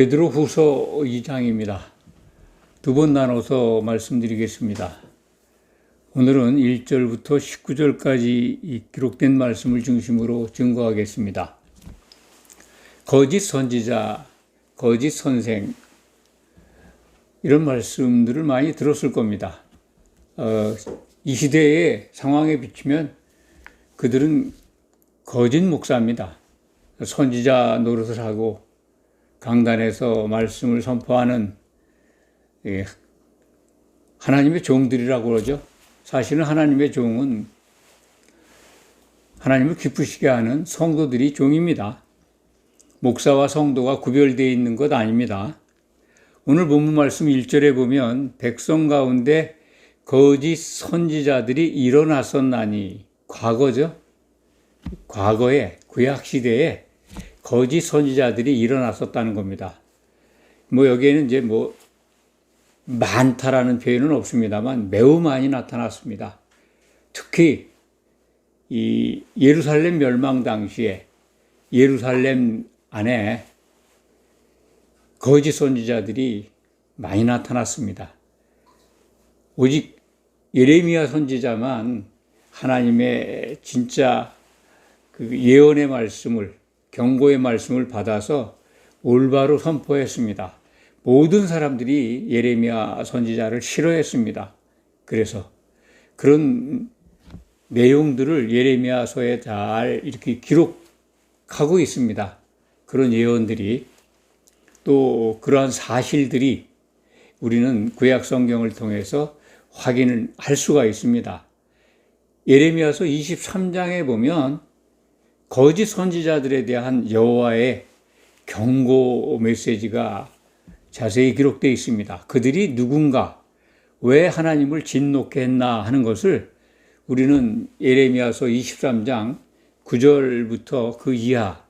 베드로후서 2장입니다. 두 번 나눠서 말씀드리겠습니다. 오늘은 1절부터 19절까지 기록된 말씀을 중심으로 증거하겠습니다. 거짓 선지자, 거짓 선생, 이런 말씀들을 많이 들었을 겁니다. 이 시대의 상황에 비추면 그들은 거짓 목사입니다. 선지자 노릇을 하고 강단에서 말씀을 선포하는 하나님의 종들이라고 그러죠. 사실은 하나님의 종은 하나님을 기쁘시게 하는 성도들이 종입니다. 목사와 성도가 구별되어 있는 것 아닙니다. 오늘 본문 말씀 1절에 보면 백성 가운데 거짓 선지자들이 일어났었나니, 과거죠. 과거에 구약시대에 거짓 선지자들이 일어났었다는 겁니다. 여기에는 이제 많다라는 표현은 없습니다만 매우 많이 나타났습니다. 특히 이 예루살렘 멸망 당시에 예루살렘 안에 거짓 선지자들이 많이 나타났습니다. 오직 예레미야 선지자만 하나님의 진짜 그 예언의 말씀을, 경고의 말씀을 받아서 올바로 선포했습니다. 모든 사람들이 예레미야 선지자를 싫어했습니다. 그래서 그런 내용들을 예레미야서에 잘 이렇게 기록하고 있습니다. 그런 예언들이, 또 그러한 사실들이 우리는 구약 성경을 통해서 확인을 할 수가 있습니다. 예레미야서 23장에 보면 거짓 선지자들에 대한 여호와의 경고 메시지가 자세히 기록되어 있습니다. 그들이 누군가, 왜 하나님을 진노케 했나 하는 것을 우리는 예레미야서 23장 9절부터 그 이하,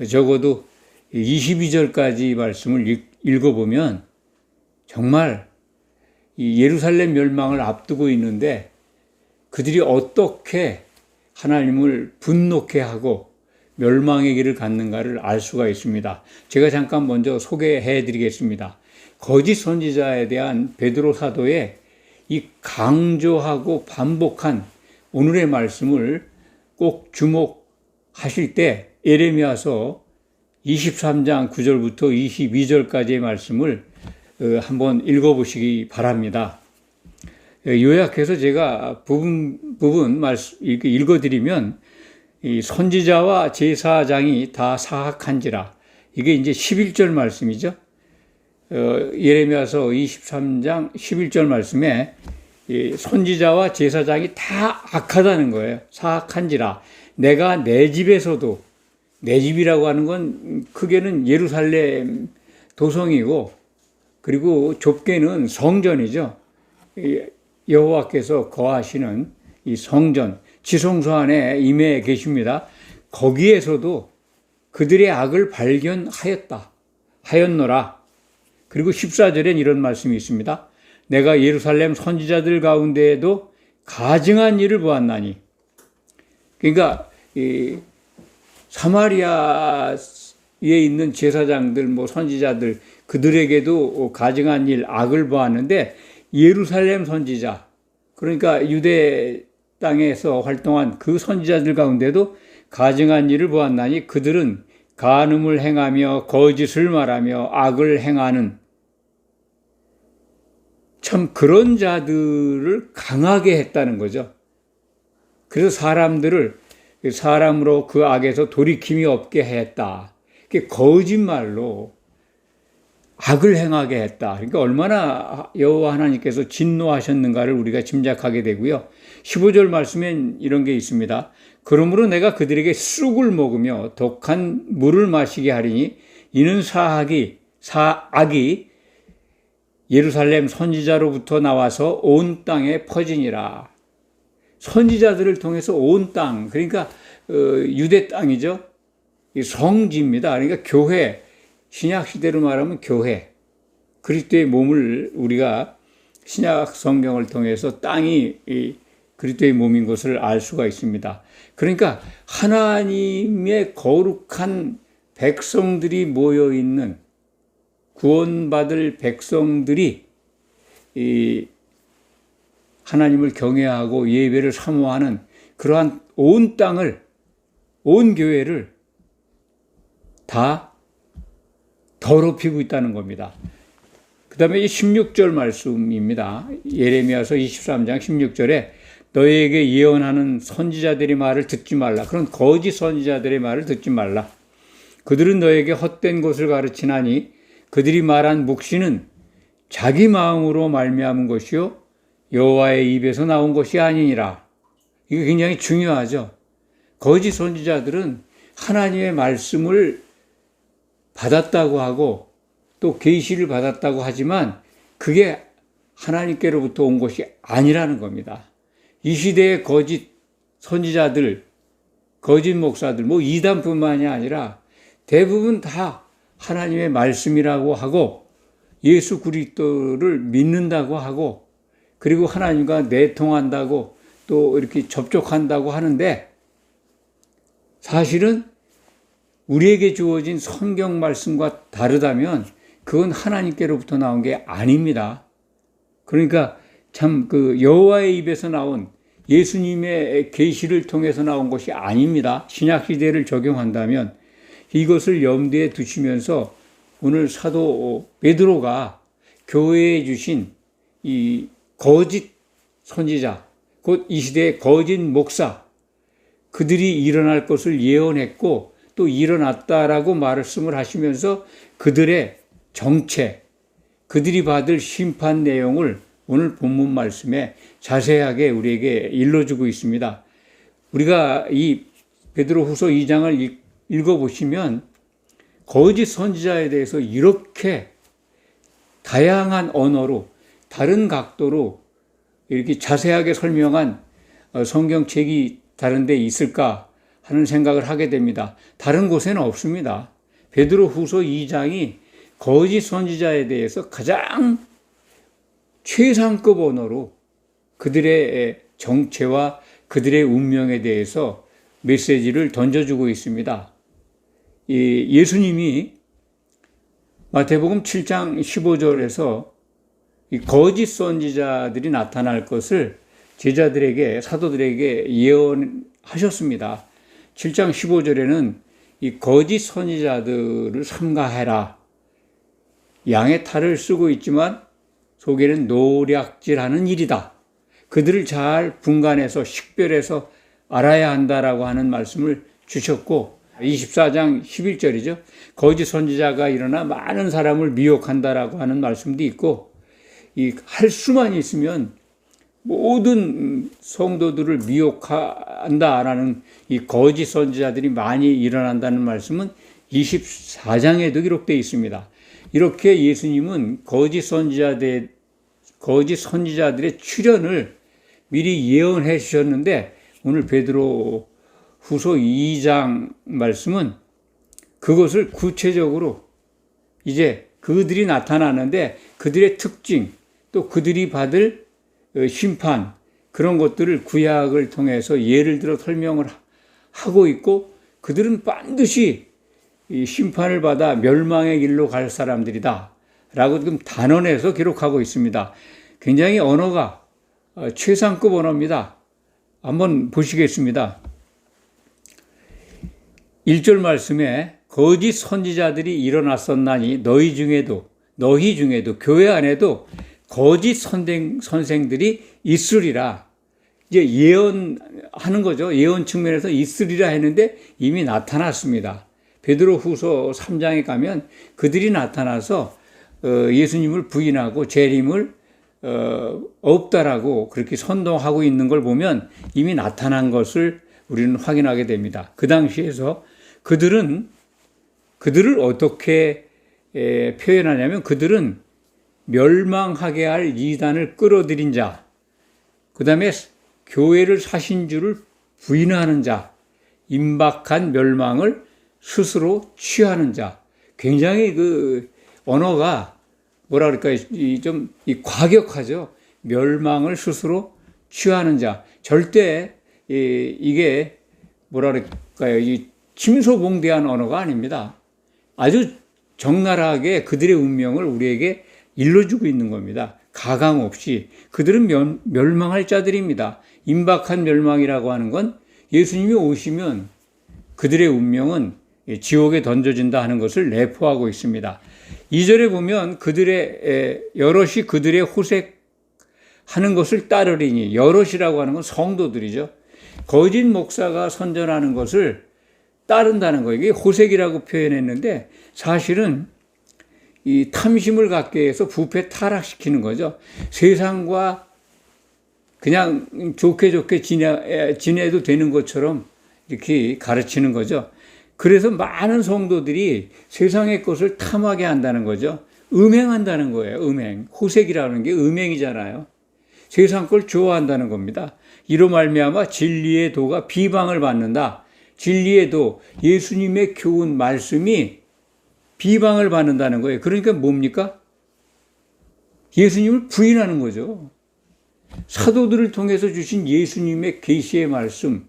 적어도 22절까지 말씀을 읽어보면 정말 이 예루살렘 멸망을 앞두고 있는데 그들이 어떻게 하나님을 분노케 하고 멸망의 길을 갔는가를 알 수가 있습니다. 제가 잠깐 먼저 소개해 드리겠습니다. 거짓 선지자에 대한 베드로 사도의 이 강조하고 반복한 오늘의 말씀을 꼭 주목하실 때 예레미야서 23장 9절부터 22절까지의 말씀을 한번 읽어보시기 바랍니다. 요약해서 제가 부분 말씀 읽어드리면, 이 선지자와 제사장이 다 사악한지라, 이게 이제 11절 말씀이죠. 예레미야서 23장 11절 말씀에 선지자와 제사장이 다 악하다는 거예요. 사악한지라, 내가 내 집에서도, 내 집이라고 하는 건 크게는 예루살렘 도성이고, 그리고 좁게는 성전이죠. 여호와께서 거하시는 이 성전, 지성소 안에 임해 계십니다. 거기에서도 그들의 악을 하였노라. 그리고 14절엔 이런 말씀이 있습니다. 내가 예루살렘 선지자들 가운데에도 가증한 일을 보았나니. 그러니까 사마리아에 있는 제사장들, 선지자들, 그들에게도 가증한 일, 악을 보았는데 예루살렘 선지자, 그러니까 유대 땅에서 활동한 그 선지자들 가운데도 가증한 일을 보았나니 그들은 간음을 행하며 거짓을 말하며 악을 행하는, 참 그런 자들을 강하게 했다는 거죠. 그래서 사람으로 그 악에서 돌이킴이 없게 했다. 거짓말로 악을 행하게 했다. 그러니까 얼마나 여호와 하나님께서 진노하셨는가를 우리가 짐작하게 되고요. 15절 말씀엔 이런 게 있습니다. 그러므로 내가 그들에게 쑥을 먹으며 독한 물을 마시게 하리니 이는 사악이 예루살렘 선지자로부터 나와서 온 땅에 퍼지니라. 선지자들을 통해서 온 땅, 그러니까 유대 땅이죠. 성지입니다. 그러니까 교회, 신약 시대로 말하면 교회, 그리스도의 몸을 우리가 신약 성경을 통해서 땅이 그리스도의 몸인 것을 알 수가 있습니다. 그러니까 하나님의 거룩한 백성들이 모여 있는 구원받을 백성들이 이 하나님을 경외하고 예배를 사모하는 그러한 온 땅을, 온 교회를 다 더럽히고 있다는 겁니다. 그 다음에 이 16절 말씀입니다. 예레미야서 23장 16절에 너희에게 예언하는 선지자들의 말을 듣지 말라. 그런 거짓 선지자들의 말을 듣지 말라. 그들은 너에게 헛된 것을 가르치나니 그들이 말한 묵시는 자기 마음으로 말미암은 것이요 여호와의 입에서 나온 것이 아니니라. 이게 굉장히 중요하죠. 거짓 선지자들은 하나님의 말씀을 받았다고 하고 또 계시를 받았다고 하지만 그게 하나님께로부터 온 것이 아니라는 겁니다. 이 시대의 거짓 선지자들, 거짓 목사들, 이단뿐만이 아니라 대부분 다 하나님의 말씀이라고 하고 예수 그리스도를 믿는다고 하고 그리고 하나님과 내통한다고 또 이렇게 접촉한다고 하는데 사실은 우리에게 주어진 성경 말씀과 다르다면 그건 하나님께로부터 나온 게 아닙니다. 그러니까 참 여호와의 입에서 나온 예수님의 계시를 통해서 나온 것이 아닙니다. 신약 시대를 적용한다면 이것을 염두에 두시면서 오늘 사도 베드로가 교회에 주신 이 거짓 선지자, 곧 이 시대의 거짓 목사, 그들이 일어날 것을 예언했고 또 일어났다라고 말씀을 하시면서 그들의 정체, 그들이 받을 심판 내용을 오늘 본문 말씀에 자세하게 우리에게 일러주고 있습니다. 우리가 이 베드로후서 2장을 읽어보시면 거짓 선지자에 대해서 이렇게 다양한 언어로 다른 각도로 이렇게 자세하게 설명한 성경책이 다른 데 있을까 하는 생각을 하게 됩니다. 다른 곳에는 없습니다. 베드로후서 2장이 거짓 선지자에 대해서 가장 최상급 언어로 그들의 정체와 그들의 운명에 대해서 메시지를 던져주고 있습니다. 예수님이 마태복음 7장 15절에서 이 거짓 선지자들이 나타날 것을 제자들에게, 사도들에게 예언하셨습니다. 7장 15절에는 이 거짓 선지자들을 삼가해라. 양의 탈을 쓰고 있지만 속에는 노략질하는 일이다. 그들을 잘 분간해서 식별해서 알아야 한다라고 하는 말씀을 주셨고 24장 11절이죠. 거짓 선지자가 일어나 많은 사람을 미혹한다라고 하는 말씀도 있고 할 수만 있으면 모든 성도들을 미혹한다라는 이 거짓 선지자들이 많이 일어난다는 말씀은 24장에도 기록되어 있습니다. 이렇게 예수님은 거짓 선지자들의 출현을 미리 예언해 주셨는데 오늘 베드로 후서 2장 말씀은 그것을 구체적으로 이제 그들이 나타나는데 그들의 특징 또 그들이 받을 심판 그런 것들을 구약을 통해서 예를 들어 설명을 하고 있고 그들은 반드시 이 심판을 받아 멸망의 길로 갈 사람들이다 라고 지금 단언해서 기록하고 있습니다. 굉장히 언어가 최상급 언어입니다. 한번 보시겠습니다. 1절 말씀에 거짓 선지자들이 일어났었나니 너희 중에도 교회 안에도 거짓 선생들이 있으리라. 이제 예언하는 거죠. 예언 측면에서 있으리라 했는데 이미 나타났습니다. 베드로후서 3장에 가면 그들이 나타나서 예수님을 부인하고 재림을 없다라고 그렇게 선동하고 있는 걸 보면 이미 나타난 것을 우리는 확인하게 됩니다. 그 당시에서 그들을 어떻게 표현하냐면 그들은 멸망하게 할 이단을 끌어들인 자, 그 다음에 교회를 사신 줄을 부인하는 자, 임박한 멸망을 스스로 취하는 자. 굉장히 그 언어가 뭐라 그럴까요? 좀 과격하죠. 멸망을 스스로 취하는 자. 절대 이게 뭐라 그럴까요? 이 침소봉대한 언어가 아닙니다. 아주 적나라하게 그들의 운명을 우리에게 일러주고 있는 겁니다. 가감 없이. 그들은 멸망할 자들입니다. 임박한 멸망이라고 하는 건 예수님이 오시면 그들의 운명은 지옥에 던져진다 하는 것을 내포하고 있습니다. 2절에 보면 여럿이 그들의 호색하는 것을 따르리니, 여럿이라고 하는 건 성도들이죠. 거짓 목사가 선전하는 것을 따른다는 거예요. 이게 호색이라고 표현했는데 사실은 이 탐심을 갖게 해서 부패 타락시키는 거죠. 세상과 그냥 좋게 지내도 되는 것처럼 이렇게 가르치는 거죠. 그래서 많은 성도들이 세상의 것을 탐하게 한다는 거죠. 음행한다는 거예요. 음행. 호색이라는 게 음행이잖아요. 세상 걸 좋아한다는 겁니다. 이로 말미암아 진리의 도가 비방을 받는다. 진리의 도, 예수님의 교훈 말씀이 비방을 받는다는 거예요. 그러니까 뭡니까? 예수님을 부인하는 거죠. 사도들을 통해서 주신 예수님의 계시의 말씀,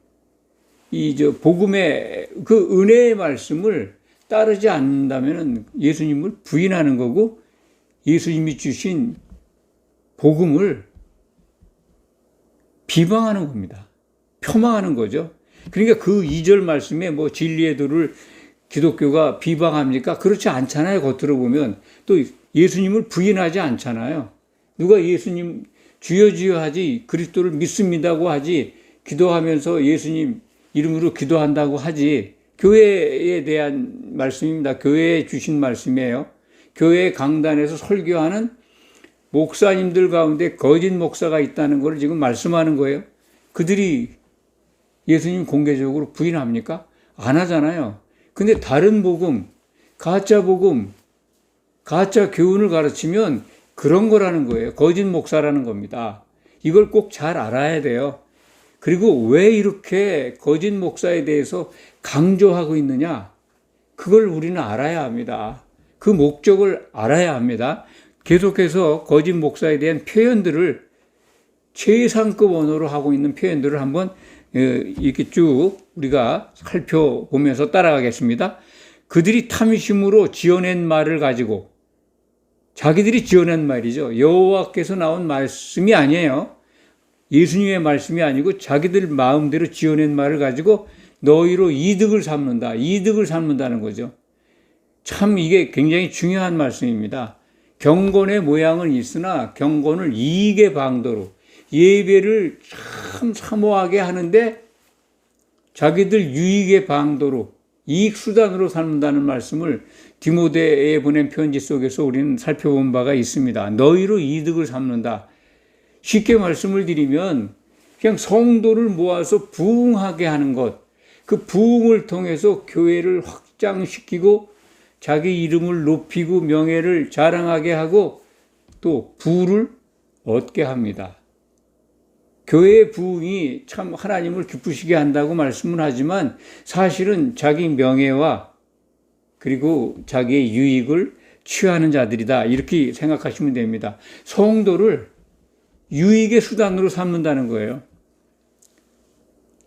복음의 그 은혜의 말씀을 따르지 않는다면 예수님을 부인하는 거고, 예수님이 주신 복음을 비방하는 겁니다. 폄하하는 거죠. 그러니까 그 2절 말씀에 진리의 도를 기독교가 비방합니까? 그렇지 않잖아요. 겉으로 보면. 또 예수님을 부인하지 않잖아요. 누가 예수님 주여 주여 하지, 그리스도를 믿습니다고 하지, 기도하면서 예수님 이름으로 기도한다고 하지, 교회에 대한 말씀입니다. 교회에 주신 말씀이에요. 교회 강단에서 설교하는 목사님들 가운데 거짓 목사가 있다는 걸 지금 말씀하는 거예요. 그들이 예수님 공개적으로 부인합니까? 안 하잖아요. 근데 다른 복음, 가짜 복음, 가짜 교훈을 가르치면 그런 거라는 거예요. 거짓 목사라는 겁니다. 이걸 꼭 잘 알아야 돼요. 그리고 왜 이렇게 거짓 목사에 대해서 강조하고 있느냐? 그걸 우리는 알아야 합니다. 그 목적을 알아야 합니다. 계속해서 거짓 목사에 대한 표현들을 최상급 언어로 하고 있는 표현들을 한번 이렇게 쭉 우리가 살펴보면서 따라가겠습니다. 그들이 탐심으로 지어낸 말을 가지고, 자기들이 지어낸 말이죠. 여호와께서 나온 말씀이 아니에요. 예수님의 말씀이 아니고 자기들 마음대로 지어낸 말을 가지고 너희로 이득을 삼는다. 이득을 삼는다는 거죠. 참 이게 굉장히 중요한 말씀입니다. 경건의 모양은 있으나 경건을 이익의 방도로, 예배를 참 사모하게 하는데 자기들 유익의 방도로, 이익 수단으로 삼는다는 말씀을 디모데에 보낸 편지 속에서 우리는 살펴본 바가 있습니다. 너희로 이득을 삼는다. 쉽게 말씀을 드리면 그냥 성도를 모아서 부흥하게 하는 것, 그 부흥을 통해서 교회를 확장시키고 자기 이름을 높이고 명예를 자랑하게 하고 또 부를 얻게 합니다. 교회의 부흥이 참 하나님을 기쁘시게 한다고 말씀은 하지만 사실은 자기 명예와 그리고 자기의 유익을 취하는 자들이다. 이렇게 생각하시면 됩니다. 성도를 유익의 수단으로 삼는다는 거예요.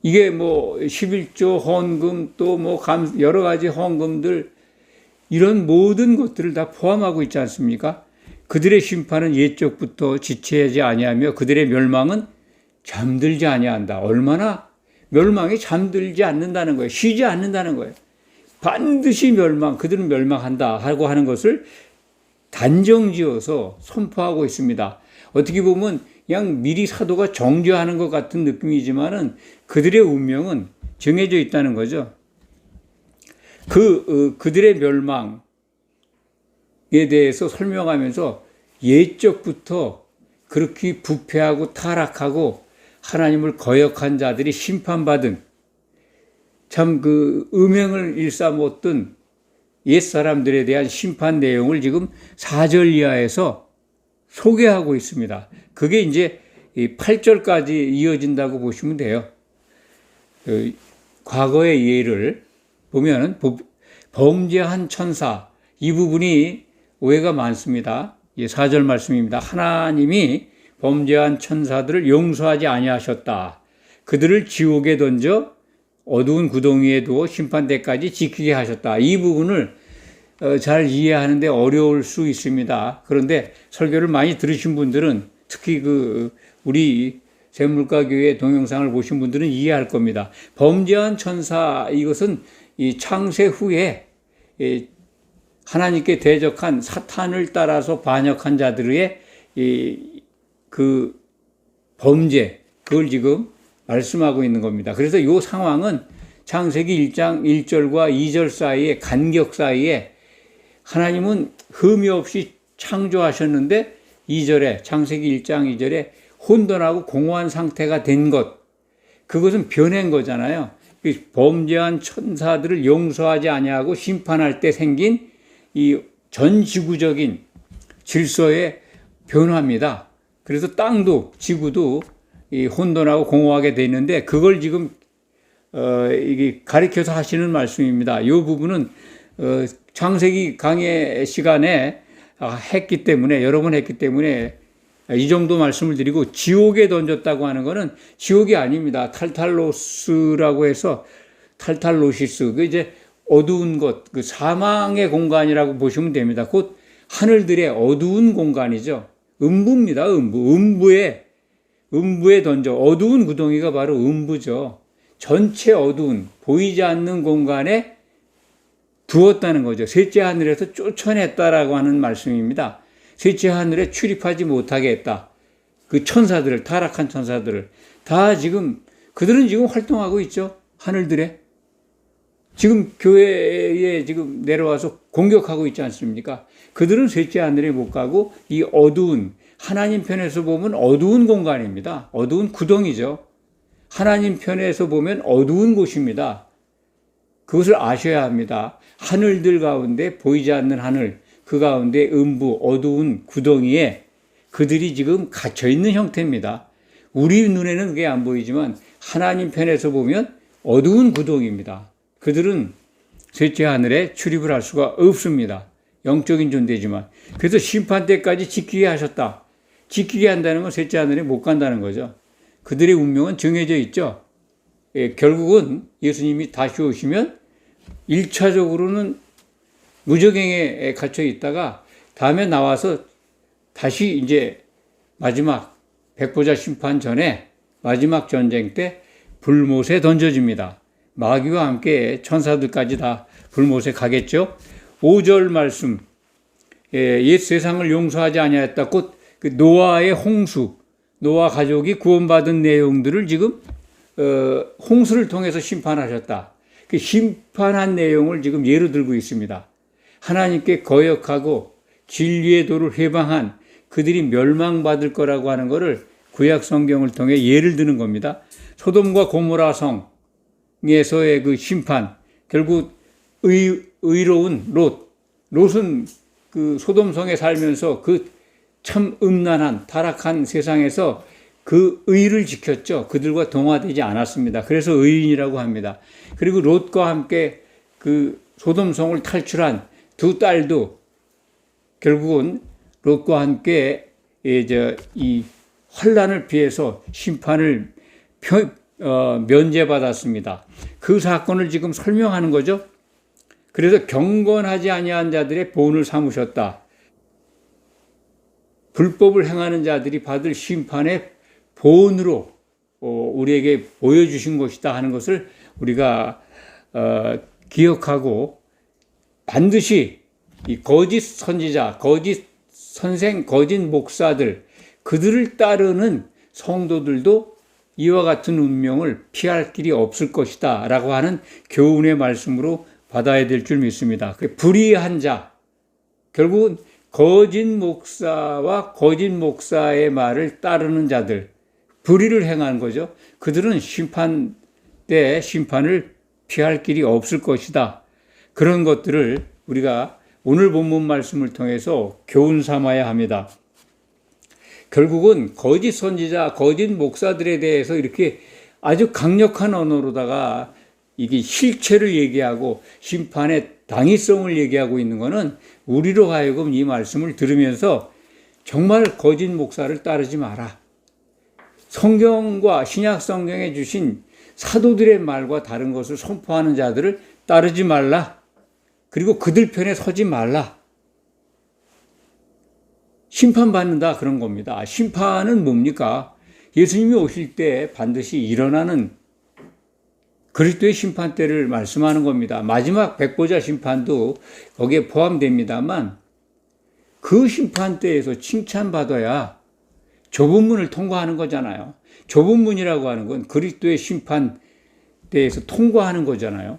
이게 11조 헌금 또 여러 가지 헌금들, 이런 모든 것들을 다 포함하고 있지 않습니까? 그들의 심판은 옛적부터 지체하지 아니하며 그들의 멸망은 잠들지 아니한다. 얼마나 멸망이 잠들지 않는다는 거예요. 쉬지 않는다는 거예요. 반드시 그들은 멸망한다 하고 하는 것을 단정지어서 선포하고 있습니다. 어떻게 보면 그냥 미리 사도가 정죄하는 것 같은 느낌이지만은 그들의 운명은 정해져 있다는 거죠. 그들의 멸망에 대해서 설명하면서 옛적부터 그렇게 부패하고 타락하고 하나님을 거역한 자들이 심판받은, 참 음행을 일삼았던 옛사람들에 대한 심판 내용을 지금 4절 이하에서 소개하고 있습니다. 그게 이제 8절까지 이어진다고 보시면 돼요. 과거의 예를 보면 범죄한 천사, 이 부분이 오해가 많습니다. 4절 말씀입니다. 하나님이 범죄한 천사들을 용서하지 아니하셨다. 그들을 지옥에 던져 어두운 구덩이에 두어 심판대까지 지키게 하셨다. 이 부분을 잘 이해하는데 어려울 수 있습니다. 그런데 설교를 많이 들으신 분들은 특히 우리 샘물가교회 동영상을 보신 분들은 이해할 겁니다. 범죄한 천사, 이것은 이 창세 후에 하나님께 대적한 사탄을 따라서 반역한 자들의 그 범죄, 그걸 지금 말씀하고 있는 겁니다. 그래서 이 상황은 창세기 1장 1절과 2절 사이에, 간격 사이에 하나님은 흠이 없이 창조하셨는데 2절에, 창세기 1장 2절에 혼돈하고 공허한 상태가 된 것, 그것은 변한 거잖아요. 범죄한 천사들을 용서하지 아니하고 심판할 때 생긴 이 전 지구적인 질서의 변화입니다. 그래서 땅도 지구도 이 혼돈하고 공허하게 돼 있는데, 그걸 지금 이게 가리켜서 하시는 말씀입니다. 이 부분은 창세기 강의 시간에 했기 때문에, 여러 번 했기 때문에 이 정도 말씀을 드리고, 지옥에 던졌다고 하는 것은 지옥이 아닙니다. 탈탈로스라고 해서, 탈탈로시스, 그 이제 어두운 것, 그 사망의 공간이라고 보시면 됩니다. 곧 하늘들의 어두운 공간이죠. 음부입니다. 음부에 던져, 어두운 구덩이가 바로 음부죠. 전체 어두운, 보이지 않는 공간에 두었다는 거죠. 셋째 하늘에서 쫓아냈다라고 하는 말씀입니다. 셋째 하늘에 출입하지 못하게 했다. 그 천사들을, 타락한 천사들을 다 지금, 그들은 지금 활동하고 있죠. 하늘들에. 지금 교회에 지금 내려와서 공격하고 있지 않습니까? 그들은 셋째 하늘에 못 가고 이 어두운, 하나님 편에서 보면 어두운 공간입니다. 어두운 구덩이죠. 하나님 편에서 보면 어두운 곳입니다. 그것을 아셔야 합니다. 하늘들 가운데, 보이지 않는 하늘, 그 가운데 음부, 어두운 구덩이에 그들이 지금 갇혀 있는 형태입니다. 우리 눈에는 그게 안 보이지만 하나님 편에서 보면 어두운 구덩이입니다. 그들은 셋째 하늘에 출입을 할 수가 없습니다. 영적인 존재지만. 그래서 심판 때까지 지키게 하셨다. 지키게 한다는 건 셋째 하늘에 못 간다는 거죠. 그들의 운명은 정해져 있죠. 결국은 예수님이 다시 오시면 1차적으로는 무저갱에 갇혀 있다가 다음에 나와서 다시 이제 마지막 백보자 심판 전에 마지막 전쟁 때 불못에 던져집니다. 마귀와 함께 천사들까지 다 불못에 가겠죠. 5절 말씀, 옛 세상을 용서하지 아니하였다. 곧 그 노아의 홍수, 노아 가족이 구원받은 내용들을 지금 홍수를 통해서 심판하셨다. 그 심판한 내용을 지금 예로 들고 있습니다. 하나님께 거역하고 진리의 도를 회방한 그들이 멸망받을 거라고 하는 것을 구약 성경을 통해 예를 드는 겁니다. 소돔과 고모라 성에서의 그 심판, 결국 의로운 롯은 그 소돔성에 살면서 그 참 음란한 타락한 세상에서 그 의를 지켰죠. 그들과 동화되지 않았습니다. 그래서 의인이라고 합니다. 그리고 롯과 함께 그 소돔성을 탈출한 두 딸도 결국은 롯과 함께 이 환란을 피해서 심판을 면제받았습니다. 그 사건을 지금 설명하는 거죠. 그래서 경건하지 아니한 자들의 본을 삼으셨다. 불법을 행하는 자들이 받을 심판의 본으로 우리에게 보여주신 것이다 하는 것을 우리가 기억하고, 반드시 이 거짓 선지자, 거짓 선생, 거짓 목사들, 그들을 따르는 성도들도 이와 같은 운명을 피할 길이 없을 것이다 라고 하는 교훈의 말씀으로 받아야 될 줄 믿습니다. 불의한 자, 결국은 거짓 목사와 거짓 목사의 말을 따르는 자들, 불의를 행한 거죠. 그들은 심판 때 심판을 피할 길이 없을 것이다. 그런 것들을 우리가 오늘 본문 말씀을 통해서 교훈 삼아야 합니다. 결국은 거짓 선지자, 거짓 목사들에 대해서 이렇게 아주 강력한 언어로다가 이게 실체를 얘기하고 심판의 당위성을 얘기하고 있는 것은 우리로 하여금 이 말씀을 들으면서 정말 거짓 목사를 따르지 마라. 성경과 신약 성경에 주신 사도들의 말과 다른 것을 선포하는 자들을 따르지 말라. 그리고 그들 편에 서지 말라. 심판받는다 그런 겁니다. 심판은 뭡니까? 예수님이 오실 때 반드시 일어나는 그리스도의 심판 때를 말씀하는 겁니다. 마지막 백보자 심판도 거기에 포함됩니다만 그 심판 때에서 칭찬받아야 좁은 문을 통과하는 거잖아요. 좁은 문이라고 하는 건 그리스도의 심판 때에서 통과하는 거잖아요.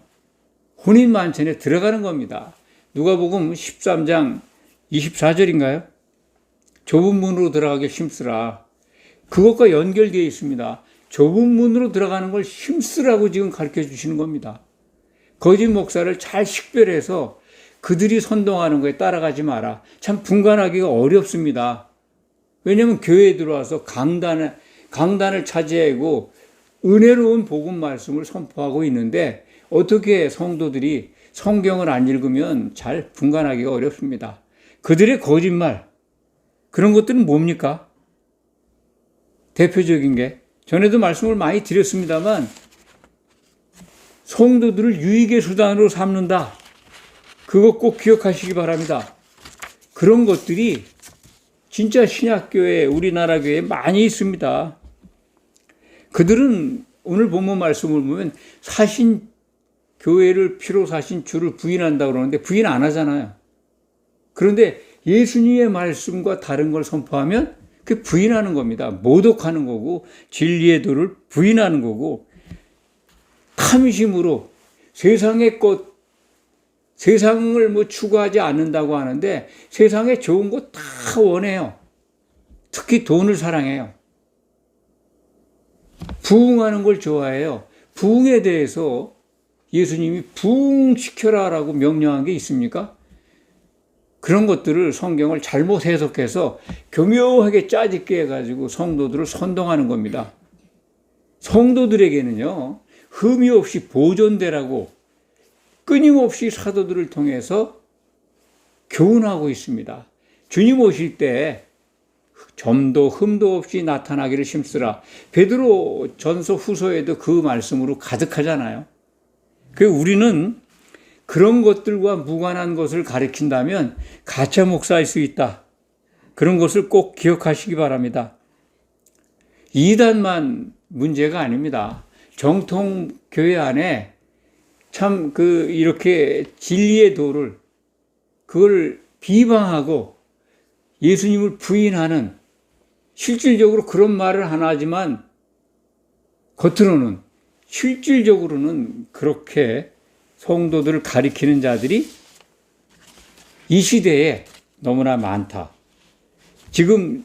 혼인 만천에 들어가는 겁니다. 누가복음 13장 24절인가요? 좁은 문으로 들어가길 힘쓰라. 그것과 연결되어 있습니다. 좁은 문으로 들어가는 걸 힘쓰라고 지금 가르쳐 주시는 겁니다. 거짓 목사를 잘 식별해서 그들이 선동하는 거에 따라가지 마라. 참 분간하기가 어렵습니다. 왜냐하면 교회에 들어와서 강단을 차지하고 은혜로운 복음 말씀을 선포하고 있는데 어떻게 성도들이 성경을 안 읽으면 잘 분간하기가 어렵습니다. 그들의 거짓말, 그런 것들은 뭡니까? 대표적인 게 전에도 말씀을 많이 드렸습니다만 성도들을 유익의 수단으로 삼는다. 그거 꼭 기억하시기 바랍니다. 그런 것들이 진짜 신약교회, 우리나라 교회에 많이 있습니다. 그들은 오늘 본문 말씀을 보면 교회를 피로 사신 주를 부인한다고 그러는데 부인 안 하잖아요. 그런데 예수님의 말씀과 다른 걸 선포하면 그 부인하는 겁니다. 모독하는 거고 진리의 도를 부인하는 거고 탐심으로 세상의 것, 세상을 추구하지 않는다고 하는데 세상에 좋은 거 다 원해요. 특히 돈을 사랑해요. 부흥하는 걸 좋아해요. 부흥에 대해서 예수님이 부흥시켜라라고 명령한 게 있습니까? 그런 것들을 성경을 잘못 해석해서 교묘하게 짜집게 해가지고 성도들을 선동하는 겁니다. 성도들에게는요, 흠이 없이 보존되라고 끊임없이 사도들을 통해서 교훈하고 있습니다. 주님 오실 때 점도 흠도 없이 나타나기를 힘쓰라. 베드로 전서 후서에도 그 말씀으로 가득하잖아요. 우리는 그런 것들과 무관한 것을 가리킨다면 가짜 목사일 수 있다. 그런 것을 꼭 기억하시기 바랍니다. 이단만 문제가 아닙니다. 정통 교회 안에 참 이렇게 진리의 도를 그걸 비방하고 예수님을 부인하는 실질적으로 그런 말을 하나 하지만 겉으로는 실질적으로는 그렇게 성도들을 가리키는 자들이 이 시대에 너무나 많다. 지금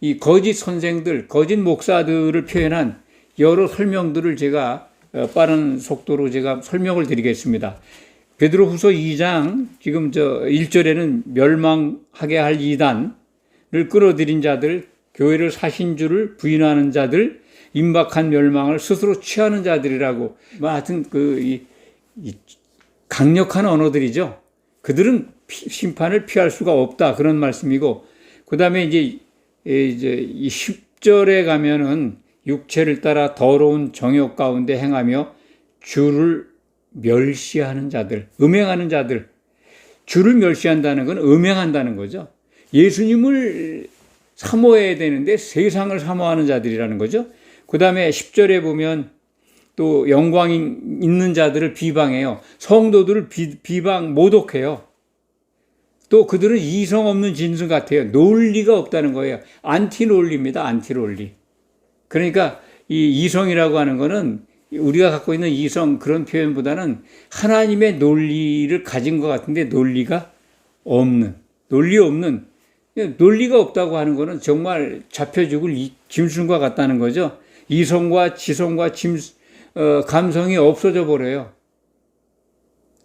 이 거짓 선생들, 거짓 목사들을 표현한 여러 설명들을 제가 빠른 속도로 제가 설명을 드리겠습니다. 베드로후서 2장 지금 1절에는 멸망하게 할 이단을 끌어들인 자들, 교회를 사신 줄을 부인하는 자들, 임박한 멸망을 스스로 취하는 자들이라고 하여튼 이 강력한 언어들이죠. 그들은 심판을 피할 수가 없다 그런 말씀이고 그 다음에 이제 이 10절에 가면은 육체를 따라 더러운 정욕 가운데 행하며 주를 멸시하는 자들, 음행하는 자들. 주를 멸시한다는 건 음행한다는 거죠. 예수님을 사모해야 되는데 세상을 사모하는 자들이라는 거죠. 그 다음에 10절에 보면 또 영광 있는 자들을 비방해요. 성도들을 비방, 모독해요. 또 그들은 이성 없는 짐승 같아요. 논리가 없다는 거예요. 안티논리입니다. 안티논리. 그러니까 이 이성이라고 하는 거는 우리가 갖고 있는 이성 그런 표현보다는 하나님의 논리를 가진 것 같은데 논리가 없는, 논리가 없다고 하는 거는 정말 잡혀 죽을 짐승과 같다는 거죠. 이성과 지성과 감성이 없어져 버려요.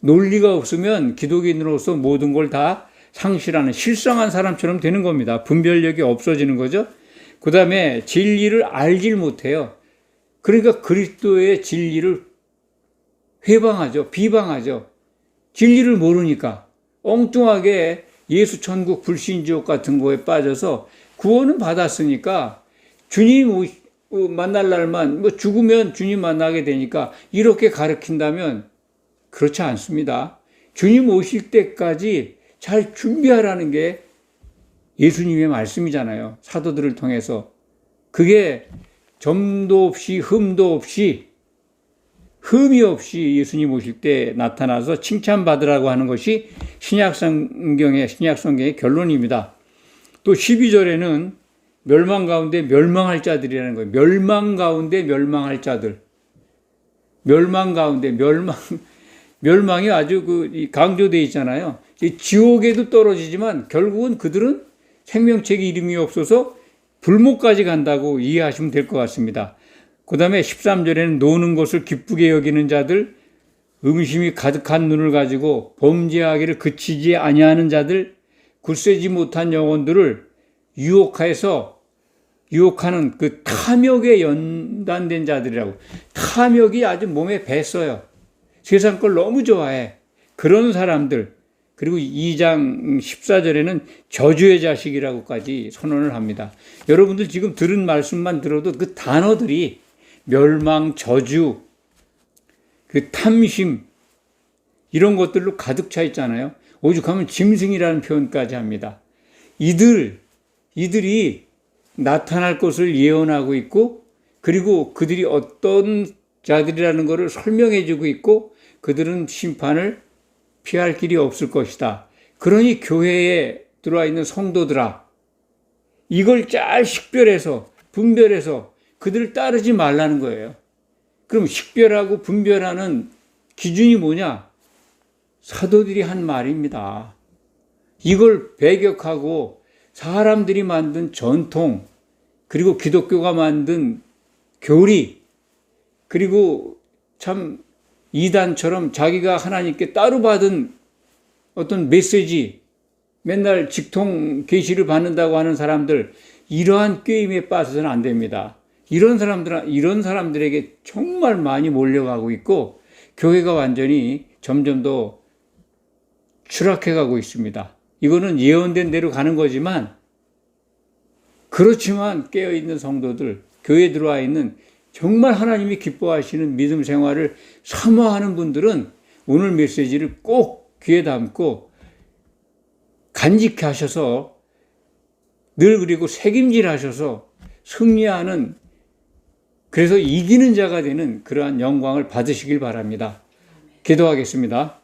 논리가 없으면 기독인으로서 모든 걸 다 상실하는 실성한 사람처럼 되는 겁니다. 분별력이 없어지는 거죠. 그 다음에 진리를 알질 못해요. 그러니까 그리스도의 진리를 회방하죠. 비방하죠. 진리를 모르니까 엉뚱하게 예수 천국 불신지옥 같은 거에 빠져서 구원은 받았으니까 주님 만날 날만 죽으면 주님 만나게 되니까 이렇게 가르친다면 그렇지 않습니다. 주님 오실 때까지 잘 준비하라는 게 예수님의 말씀이잖아요. 사도들을 통해서. 그게 점도 없이 흠이 없이 예수님 오실 때 나타나서 칭찬받으라고 하는 것이 신약성경의 결론입니다. 또 12절에는 멸망 가운데 멸망할 자들이라는 거예요. 멸망 가운데 멸망할 자들. 멸망이 아주 강조되어 있잖아요. 지옥에도 떨어지지만 결국은 그들은 생명책에 이름이 없어서 불못까지 간다고 이해하시면 될 것 같습니다. 그 다음에 13절에는 노는 것을 기쁘게 여기는 자들, 음심이 가득한 눈을 가지고 범죄하기를 그치지 아니하는 자들, 굳세지 못한 영혼들을 유혹하는 그 탐욕에 연단된 자들이라고. 탐욕이 아주 몸에 뱄어요. 세상 걸 너무 좋아해. 그런 사람들. 그리고 2장 14절에는 저주의 자식이라고까지 선언을 합니다. 여러분들 지금 들은 말씀만 들어도 그 단어들이 멸망, 저주, 그 탐심 이런 것들로 가득 차 있잖아요. 오죽하면 짐승이라는 표현까지 합니다. 이들이 나타날 것을 예언하고 있고 그리고 그들이 어떤 자들이라는 것을 설명해 주고 있고 그들은 심판을 피할 길이 없을 것이다. 그러니 교회에 들어와 있는 성도들아, 이걸 잘 식별해서 분별해서 그들을 따르지 말라는 거예요. 그럼 식별하고 분별하는 기준이 뭐냐? 사도들이 한 말입니다. 이걸 배격하고 사람들이 만든 전통, 그리고 기독교가 만든 교리, 그리고 참 이단처럼 자기가 하나님께 따로 받은 어떤 메시지, 맨날 직통 계시를 받는다고 하는 사람들, 이러한 꾀임에 빠져서는 안 됩니다. 이런 사람들에게 정말 많이 몰려가고 있고 교회가 완전히 점점 더 추락해가고 있습니다. 이거는 예언된 대로 가는 거지만 그렇지만 깨어있는 성도들, 교회에 들어와 있는 정말 하나님이 기뻐하시는 믿음 생활을 사모하는 분들은 오늘 메시지를 꼭 귀에 담고 간직히 하셔서 늘 그리고 책임질 하셔서 승리하는, 그래서 이기는 자가 되는 그러한 영광을 받으시길 바랍니다. 기도하겠습니다.